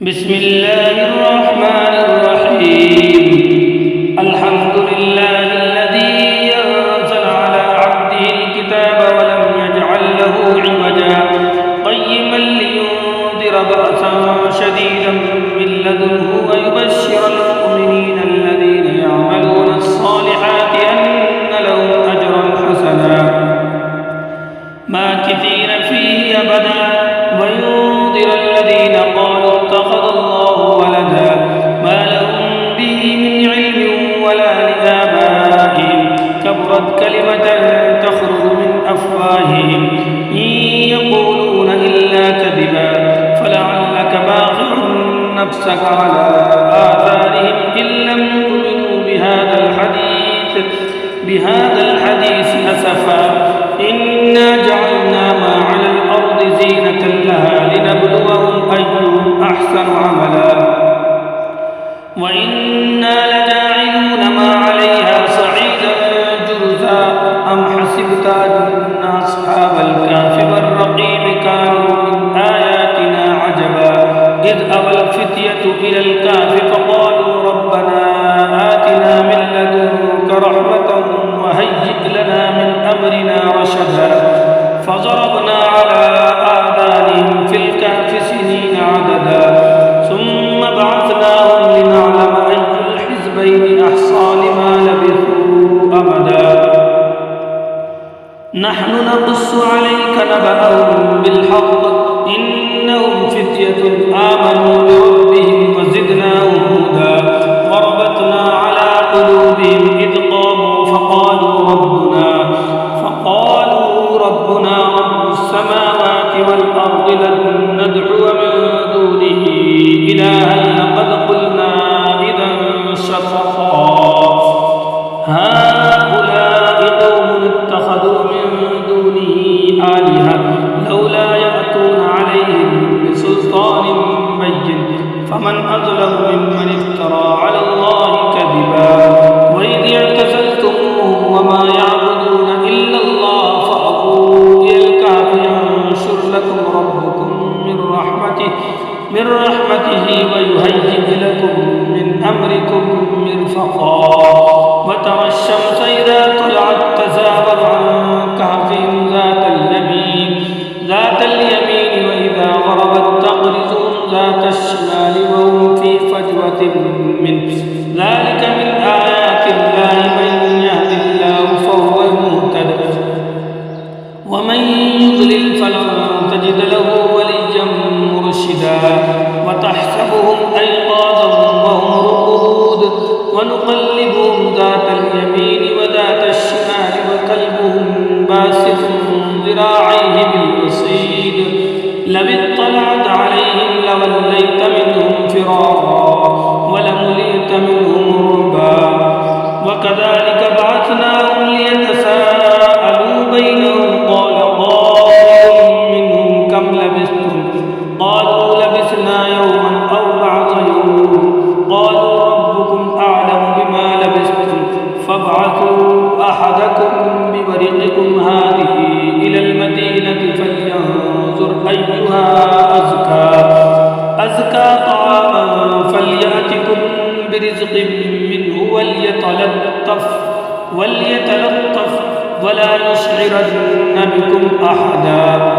بسم الله الرحمن الرحيم الحمد لله الذي أنزل على عبده الكتاب ولم يجعل له عوجا قيما لينذر بأسا شديدا من لدنه ويبشر المؤمنين الذين يعملون الصالحات أن لهم أجرا حسنا ماكثين فيه أبدا وينذر الذين قالوا اتخذ الله ولدا ما لهم به من علم ولا لآبائهم كبرت كلمة تخرج من أفواههم إن يقولون إلا كذبا فلعلك باخع نفسك على آثارهم إن لم يؤمنوا بهذا الحديث أسفا إنا جعلنا ما على الأرض زينة لها لنبلوهم أيهم أحسن عملا وإنا لجاعلون ما عليها صعيدا جرزا أم حسبت أن أصحاب الكهف والرقيم كانوا من آياتنا عجبا إذ أوى الفتية إلى الكهف فقالوا ربنا آتنا من لدنك رحمة وهيئ لنا من أمرنا رشدا فضربنا على آذانهم في الكهف سنين عددا ثم بعثناهم لنعلم أي الحزبين أحصى لما لبثوا أمدا نحن نقص عليك نبأهم بالحق إنهم فتية آمنوا بربهم وزدناهم هدى وربطنا على قلوبهم إذ قاموا فقالوا ربنا رب السماوات والأرض لن ندعو من دونه إلها لقد قلنا إذا شططا هؤلاء قوم اتخذوا من دونه آلهة لولا يأتون عليهم بسلطان بين فمن أظلم ممن افترى على الله كذبا وإذ اعتزلتموهم وما يعبدون إلا الله فأووا إلى الكهف ينشر لكم ربكم من رحمته ويهيئ لكم من أمركم مرفقا وترى الشمس إذا طلعت تزاور عن كهفهم ذات اليمين وإذا غربت تقرضهم ذات الشمال وهم في فجوة منه ذلك من آيات الله من يهد الله فهو المهتد ومن يضلل فلن تجد له وليا مرشدا وتحسبهم أيقاظا وهم رقود ونقلبهم ذات اليمين وذات الشمال وكلبهم باسط ذراعيه بالوصيد لو اطلعت عليهم لوليت منهم فرارا ولملئت منهم رعبا وكذلك بعثناهم ليتساءلوا بينهم قال قائل منهم كم لبثتم قالوا لبثنا يوما أو بعض يوم قالوا ربكم أعلم بما لبثتم فابعثوا أحدكم بورقكم هذه إلى المدينة فلينظر أيها أزكى طعاما فليأتكم برزق منه وليتلطف ولا يشعرن بكم أحدا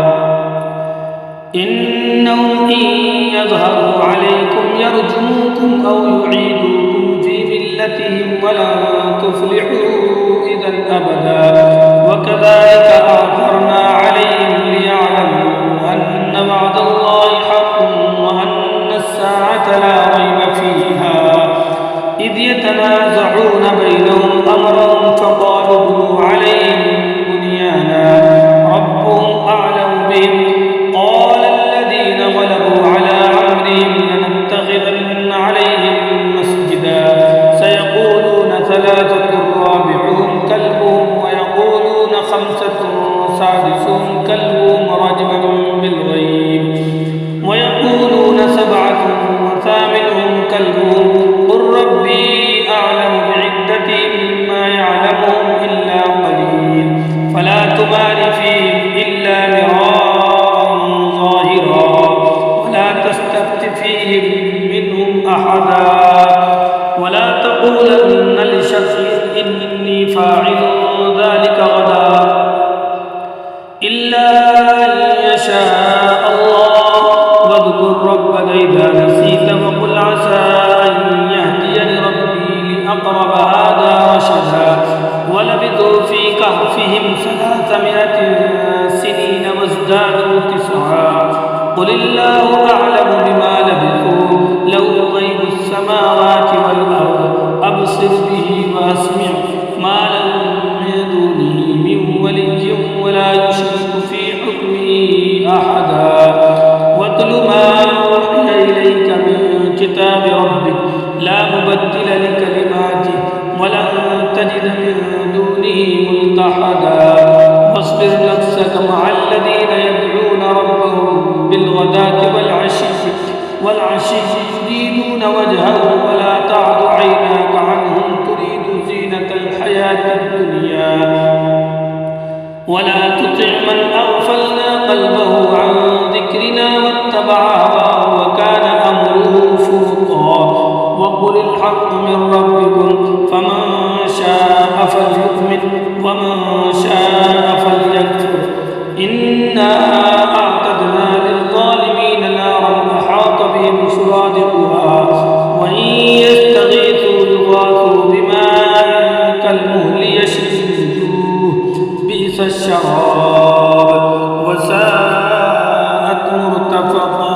إنهم إن يظهروا عليكم يرجموكم أو يعيدوكم في ملتهم ولا تفلحوا إذا أبدا وكذلك آثرنا عليهم ليعلموا أن وعد الله حق وأن الساعة لا ريب فيها إذ يتنازعون بينهم أمرهم فقالوا ابنوا عليهم بنيانا ربهم أعلم بهم قال الذين غلبوا على أمرهم لنتخذن عليهم مسجدا سيقولون ثلاثة رابعهم كلبهم ويقولون خمسة سادسهم فيهم منهم أحدا ولا تقولن لشيء إني فاعل ذلك غدا إلا أن يشاء الله واذكر ربك إذا نسيت وقل عسى أن يهديني ربي لأقرب هذا رشدا ولبثوا في كهفهم 300 سنين وازدادوا 9 قل الله أعلم بما لبثوا له غيب السماوات والأرض أبصر به وأسمع ما لهم من دونه من ولي ولا يشرك في حكمه أحدا واتل ما أوحي إليك من كتاب ربك لا مبدل لكلماته ولن تجد من دونه ملتحدا واصبر نفسك مع الذين يدعون ربهم بالغداة والعشي يريدون وجهه ولا تعد عيناك عنهم تريد زينة الحياة الدنيا ولا تطع من أغفلنا قلبه عن ذكرنا واتبع هواه وكان أمره فرطا وقل الحق من ربكم فمن شاء فليؤمن ومن شاء فليكفر إنا أعتدنا للظالمين نارا أحاط بهم سرادقها وإن يستغيثوا يغاثوا بماء كالمهل يشوي الوجوه بئس الشراب وساءت مرتفقا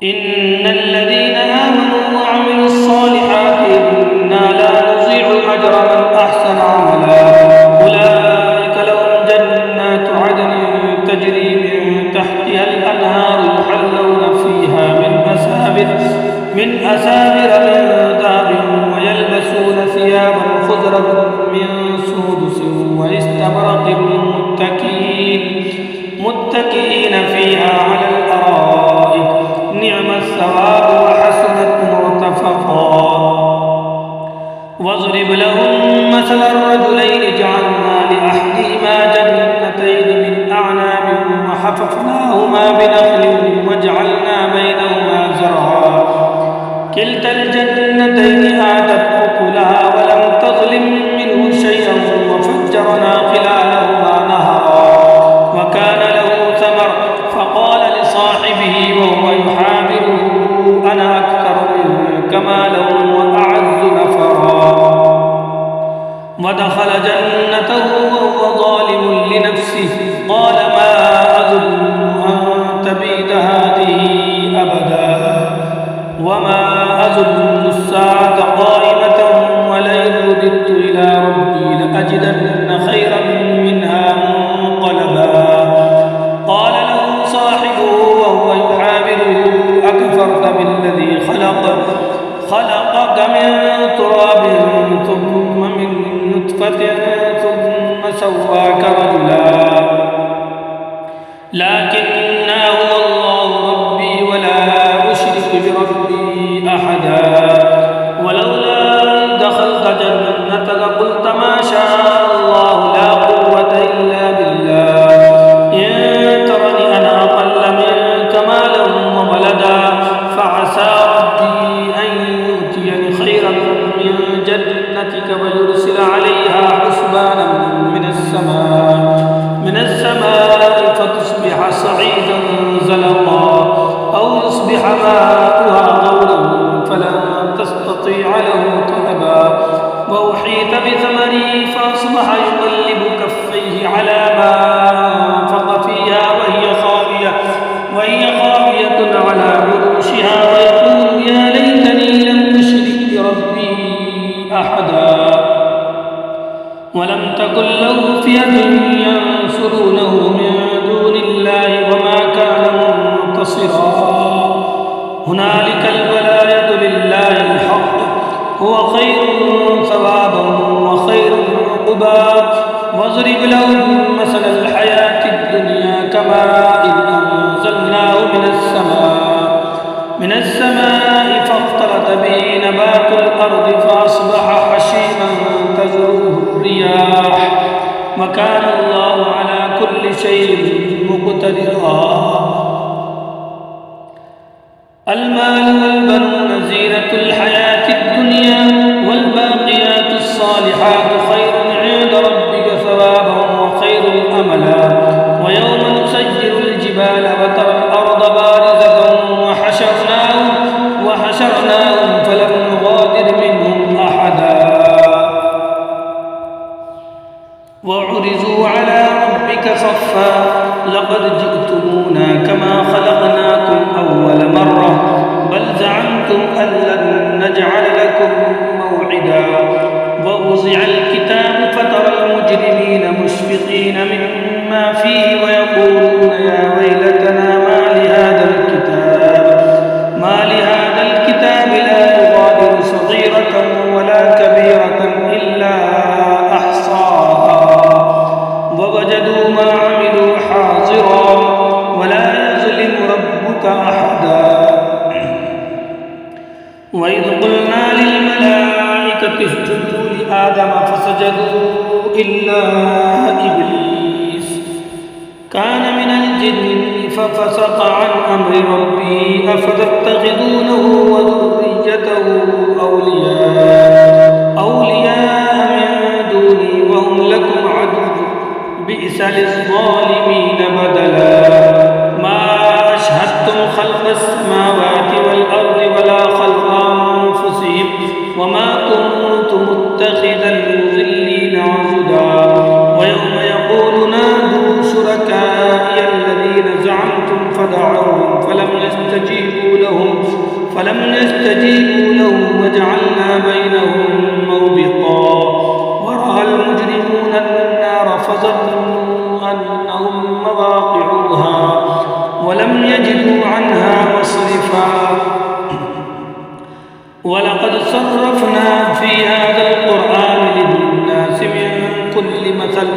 إن الذين آمنوا وعملوا الصالحات إنا لا نضيع أجر من أحسن عملا أولئك لهم جنات عدن تجري من تحتها الأنهار يحلون فيها من أساور من ذهب ويلبسون ثيابا خضرا من سندس واستبرق متكئين فيها على الأرائك نعم الثواب وحسنت مرتفقا واضرب لهم مثل الرجلين جعلنا لأحدهما جنتين من أعناب وحففناهما بنخل وجعلنا بينهما زرعا كلتا الجنتين آتت أكلها ولم تظلم منه شيئا وفجرنا خلالهما نهرا وكان له ثمر فقال لصاحبه وهو يحاوره أنا أكثر منك مالا وأعز نفرا ودخل جنته وهو ظالم لنفسه قال ما أظن أن تبيد هذه أبدا وما أظن الساعة قائمة ولئن رددت إلى ربي لأجدن خيرا منها منقلبا قال له صاحبه وهو يحاوره أكفرت بالذي خلقك من تراب ثم من نطفة ثم سواك رجلا لكن هو الله ربي ولا أشرك بربي أحدا ولولا أن دخلت جنتك قلت ما شاء الله لا قوة إلا بالله إن ترني أنا أقل منك مالا وولدا فعسى ربي أن يؤتيني خيرا من جنتك ويرسل عليها حسبانا من السماء فتصبح صعيدا زلقا أو يصبح ماؤها غورا فلن تستطيع له طلبا وأحيط بثمره فأصبح يقلب كفيه على ما أنفق فيها وهي خاوية على عروشها ويقول يا ليتني لم أشرك بربي أحدا ولم تكن له فئة ينصرونه من دون الله وما كان منتصرا هنالك الولاية لله الحق هو خير ثوابا وخير عقبا واضرب لهم مثل الحياة الدنيا كماء أنزلناه من السماء فاختلط به نبات الأرض فأصبح حشيما تذروه الرياح وكان الله على كل شيء مقتدرا الجبال وترى الأرض بارزة وحشرناهم فلم نغادر منهم أحدا وعرضوا على ربك صفا لقد جئتمونا كما خلقناكم أول مرة بل زعمتم أن لن نجعل لكم موعدا ووضع الكتاب فترى المجرمين مشفقين مما فيه ويقولون يا ويلتنا ما لهذا الكتاب لا يغادر صغيرة ولا كبيرة إلا أحصاها ووجدوا ما عملوا حاضرا ولا يظلم ربك أحدا وإذ قلنا للملائكة اسجدوا لآدم فسجدوا إلا إبليس كان من الجن ففسق عن أمر ربه أفتتخذونه وذريته أولياء من دوني وهم لكم عدو بئس للظالمين بدلا ما أشهدتم خلق السماوات والأرض ولا خلق أنفسهم وما كنت متخذ المضلين عضدا ويوم يقول نادوا شركائي الذين زعمتم فدعوهم فلم يستجيبوا لهم وجعلنا بينهم موبقا ورأى المجرمون النار فظنوا أنهم مواقعوها ولم يجدوا عنها مصرفا ولقد صرفنا في هذا القرآن للناس من كل مثل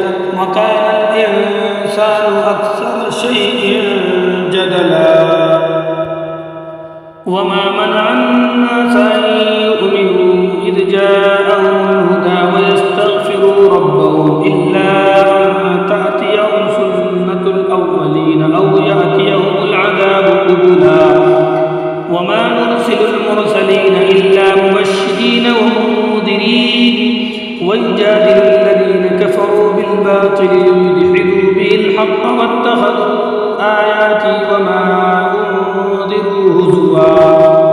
وكان الإنسان أكثر شيء جدلا وما منع الناس أن يؤمنوا إذ جاءهم الهدى ويستغفروا ربهم إلا أن تأتيهم سنة الأولين أو يأتيهم العذاب قبلا وما نرسل المرسلين إلا مبشرين ومنذرين ويجادل الذين كفروا بالباطل ليدحضوا به الحق واتخذوا آياتي وما أنذروا هزوا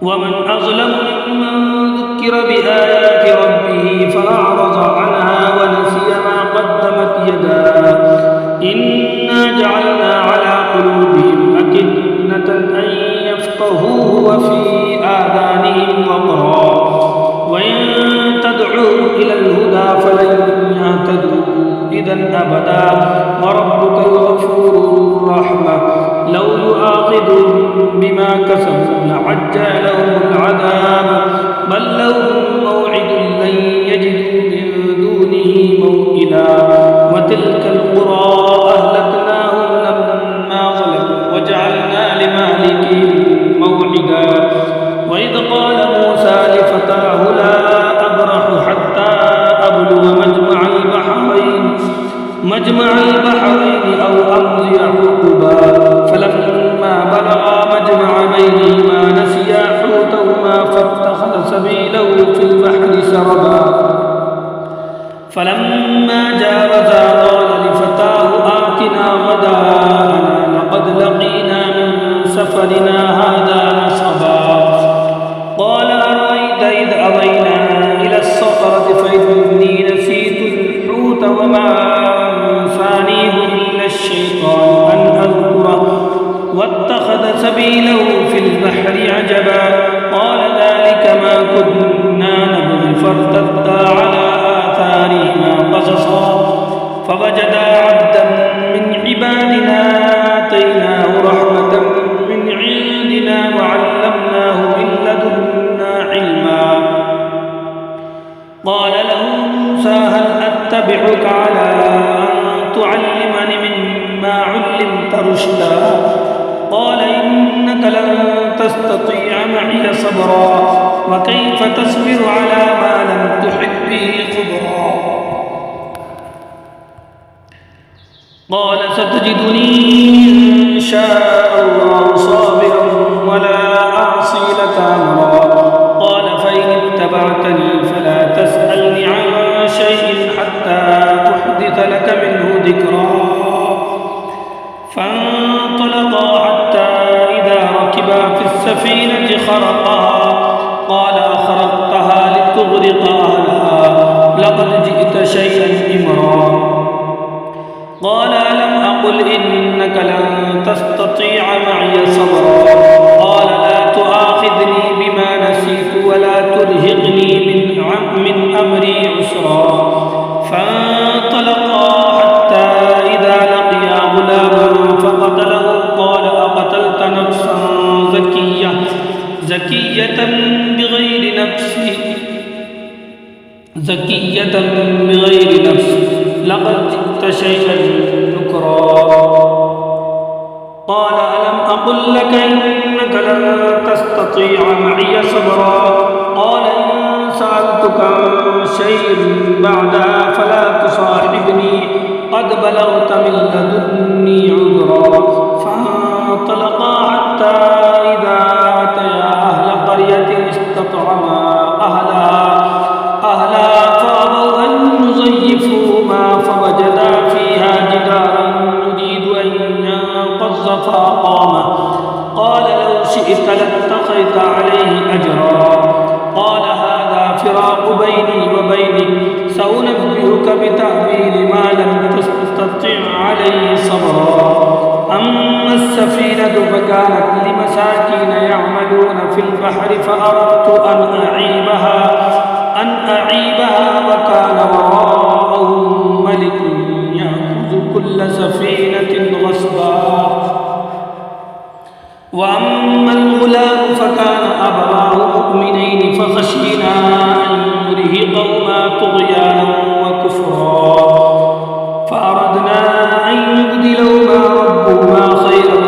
ومن أظلم ممن ذكر بآيات ربه فأعرض عنها ونسي ما قدمت يداه إنا جعلنا على قلوبهم أكنة أن يفقهوه وفي آذانهم وقرا وإن تدعوهم إلى الهدى فلن يهتدوا إذا أبدا وربك الغفور الرحمة لو يؤاخذهم بما كسبوا لعجل لهم العذاب بل لهم موعد لن يجدوا من دونه موئلا وتلك القرى أهلكناهم لما ظلموا وجعلنا لمهلكهم موعدا وإذ قال موسى لفتاه لا أبرح حتى أبلغ مجمع البحرين أو أمضي حقبا فلما بلغا مجمع بينهما نسيا حوتهما فاتخذ سبيله في البحر سربا فلما جاوزا قال لفتاه آتنا غداءنا لقد لقينا من سفرنا هذا نصبا قال أرأيت إذ أوينا إلى الصخرة فإني نسيت الحوت وما أنسانيه إلا الشيطان أن أذكره واتخذ سبيله في البحر عجبا قال ذلك ما كنا نبغي فارتدا على آثارهما قصصا فوجدا عبدا من عبادنا آتيناه رحمة من عندنا وعلمناه من لدنا علما قال له موسى هل أتبعك على أن تعلمني مما علمت رشدا قال إنك لن تستطيع معي صبرا وكيف تصبر على ما لم تحط به خبرا قال ستجدني إن شاء الله صابرا ولا أعصي لك أمرا قال فإن اتبعتني فلا تسألني عن شيء حتى أحدث لك منه ذكرا فانطلقا حتى إذا ركبا في السفينة خرقها قال أخرقتها لتغرق أهلها لقد جئت شيئا إمرا قال ألم أقل إنك لن تستطيع معي صبرا قال لا تؤاخذني بما نسيت ولا ترهقني من أمري عسرا فانطلقا حتى إذا لقيا غلاما فقتله قال أقتلت نفسا زكية بغير نفس لقد جئت شيئا نكرا قال ألم أقل لك إنك لن تستطيع معي صبرا قال إن سألتك عن شيء بعدها فلا تصاحبني قد بلغت من لدني عذرا فانطلقا حتى إذا أتيا أهل قرية استطعما أهلها فأبوا أن يضيفوهما فوجدا فيها جدارا يريد أن ينقض فأقامه قال لو شئت لاتخذت عليه أجرا قال هذا فراق بيني وبينك سأنبئك بتأويل ما لم تستطع عليه صبرا أما السفينة فكانت لمساكين يعملون في البحر فأردت أن أعيبها وكان وراءهم ملك يأخذ كل سفينة غصبا وأما الغلام فكان أبواه مؤمنين فخشينا أن يرهقهما طغيانا وكفرا فأردنا أن يبدلهما ربهما خيرا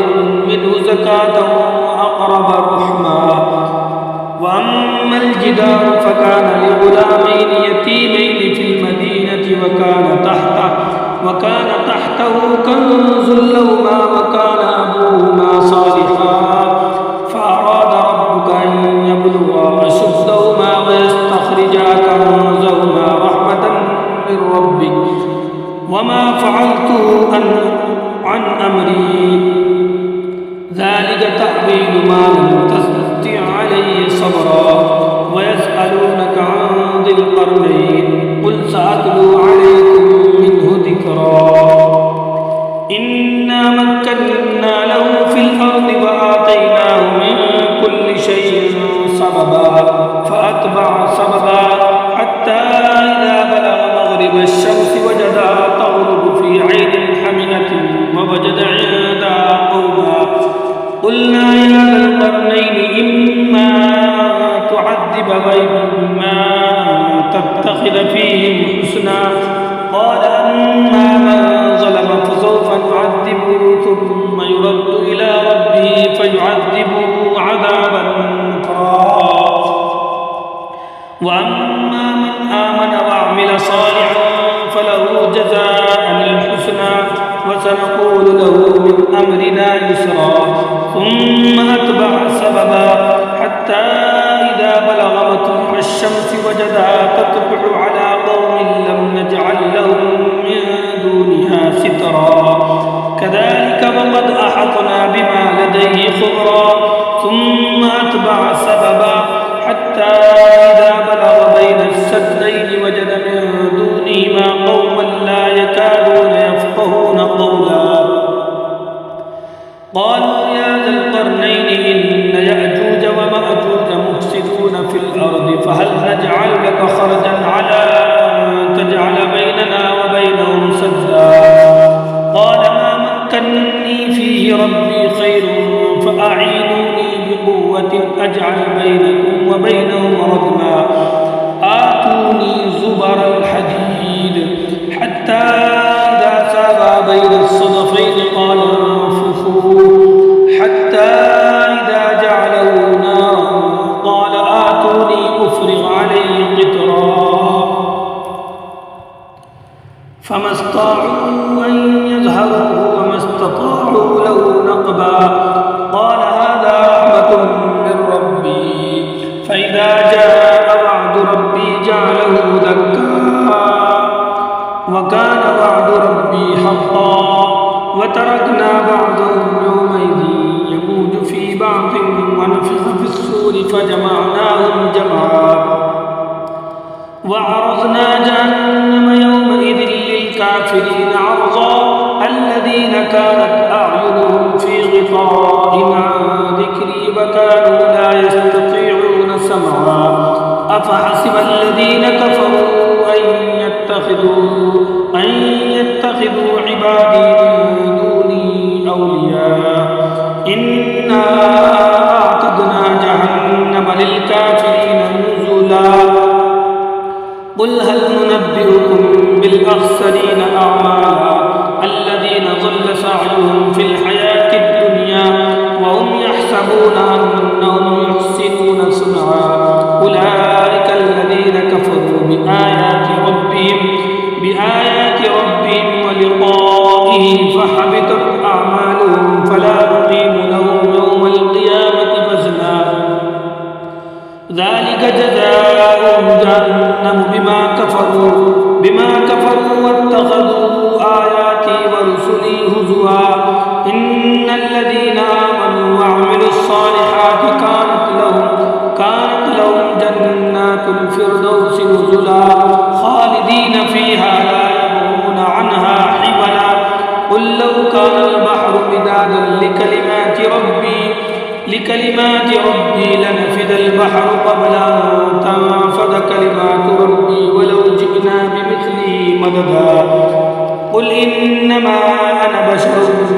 منه زكاة وأقرب رحما وأما الجدار فكان لغلامين يتيمين في المدينة وكان تحته كنز لهما وكان أبوهما صالحا فأراد ربك أن يبلغا أشدهما ويستخرجا كنزهما رحمة من ربك وما فعلته عن أمري ذلك تأويل ما لم تستطع عليه صبرا ويسألونك عن ذي القرنين قل سأتلو عليكم منه ذكرا إنا مكنا له في الأرض وآتيناه من كل شيء سببا فأتبع سببا حتى إذا بلغ مغرب الشمس وجدها تغرب في عين حمئة ووجد عندها قوما قلنا يا ذا القرنين إما تعذب وإما تتخذ فيهم حسنا قال أما من ظلم فسوف نعذبه ثم يرد إلى ربه فيعذبه عذابا نكرا وأما من آمن وعمل صالحا فله جزاء الحسنى وسنقول له من أمرنا يسرا ثم أتبع سببا حتى إذا بلغ مطلع الشمس وجدها تطلع على قوم لم نجعل لهم من دونها سترا كذلك وقد أحطنا بما لديه خبرا ثم أتبع سببا حتى إذا بلغ بين السدين وجد من دونهما قوما لا يكادون يفقهون قولا قالوا يا ذا القرنين إن يأجوج ومأجوج مفسدون في الأرض فهل نجعل لك خرجا على أن تجعل بيننا وبينهم سدا قال ما مكنني فيه ربي خير فأعينوني بقوة أجعل بينكم وبينهم ردما آتوني زبر الحديد حتى إذا ساوى بين الصدفين قال انفخوا حتى إذا جعله نارا قال آتوني أفرغ عليه قطرا فما استطاعوا أن يظهروه وما استطاعوا له نقبا قال هذا رحمة من ربي فإذا جاء وعد ربي جعله دكا وكان وعد ربي حقا وتركنا بعضهم يومئذ يموج في بعض ونفخ في الصور فجمعناهم جمعا وعرضنا جهنم يومئذ للكافرين عرضا الذين كانت أعينهم في غطاء عن ذكري وكانوا لا يستطيعون سمعا أفحسب الذين كفروا أن يتخذوا عبادي من دوني أولياء إنا أعتدنا جهنم للكافرين نزلا قل هل ننبئكم بالأخسرين أعمالا الذين ضل سعيهم في الحياة الدنيا وهم يحسبون أنهم يحسنون صنعا أولئك الذين كفروا بآيات ربهم ولقائه فحبطت أعمالهم فلا نقيم لهم يوم القيامة وزنا ذلك جزاؤهم جهنم بما كفروا واتخذوا آياتي ورسلي هزوا إن الذين آمنوا وعملوا الصالحات كانت لهم جنات الفردوس نزلا خالدين فيها لا يبغون عنها حولا قل لو كان البحر مدادا لكلمات ربي لنفد البحر قبل أن تنفد كلمات ربي ولو جئنا بمثله مددا قل إنما أنا بشر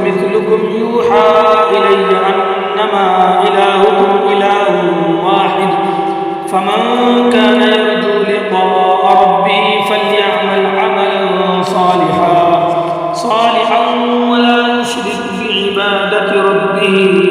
مثلكم يوحى إلي أنما إلهكم إله واحد فمن كان يرجو لقاء ربه فليعمل عملا صالحا ولا يشرك بعبادة ربه